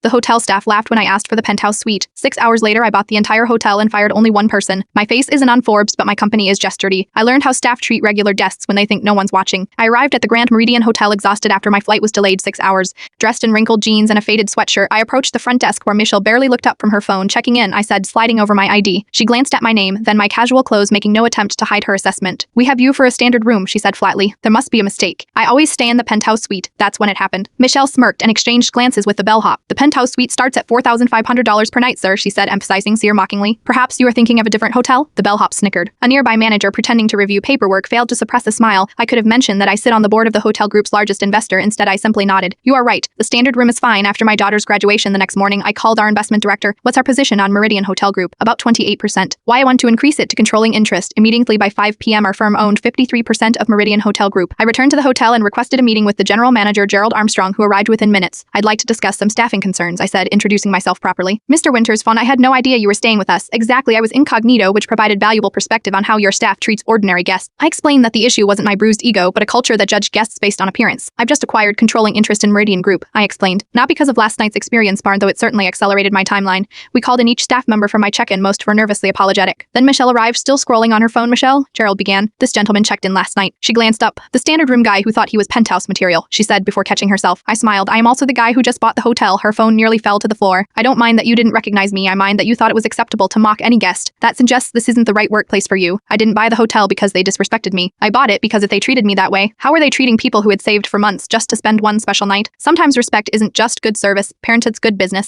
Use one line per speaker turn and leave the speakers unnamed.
The hotel staff laughed when I asked for the penthouse suite. 6 hours later, I bought the entire hotel and fired only one person. My face isn't on Forbes, but my company is just dirty. I learned how staff treat regular guests when they think no one's watching. I arrived at the Grand Meridian Hotel exhausted after my flight was delayed 6 hours. Dressed in wrinkled jeans and a faded sweatshirt, I approached the front desk where Michelle barely looked up from her phone. Checking in, I said, sliding over my ID. She glanced at my name, then my casual clothes, making no attempt to hide her assessment. "We have you for a standard room," she said flatly. "There must be a mistake. I always stay in the penthouse suite." That's when it happened. Michelle smirked and exchanged glances with the bellhop. "The penthouse suite starts at $4,500 per night, sir," she said, emphasizing seer mockingly. "Perhaps you are thinking of a different hotel?" The bellhop snickered. A nearby manager, pretending to review paperwork, failed to suppress a smile. I could have mentioned that I sit on the board of the hotel group's largest investor. Instead, I simply nodded. "You are right. The standard room is fine." After my daughter's graduation the next morning, I called our investment director. "What's our position on Meridian Hotel Group?" "About 28%. Why I want to increase it to controlling interest." Immediately by 5 p.m., our firm owned 53% of Meridian Hotel Group. I returned to the hotel and requested a meeting with the general manager, Gerald Armstrong, who arrived within minutes. "I'd like to discuss some staffing concerns," I said, introducing myself properly. "Mr. Winters, I had no idea you were staying with us." "Exactly, I was incognito," which provided valuable perspective on how your staff treats ordinary guests. I explained that the issue wasn't my bruised ego, but a culture that judged guests based on appearance. "I've just acquired controlling interest in Meridian Group," I explained. "Not because of last night's experience, though it certainly accelerated my timeline. We called in each staff member for my check-in, most were nervously apologetic." Then Michelle arrived, still scrolling on her phone. "Michelle," Gerald began, "this gentleman checked in last night." She glanced up. "The standard room guy who thought he was penthouse material," she said before catching herself. I smiled. "I am also the guy who just bought the hotel." Her phone nearly fell to the floor. "I don't mind that you didn't recognize me. I mind that you thought it was acceptable to mock any guest. That suggests this isn't the right workplace for you. I didn't buy the hotel because they disrespected me. I bought it because if they treated me that way, how are they treating people who had saved for months just to spend one special night? Sometimes respect isn't just good service, parenthood's good business."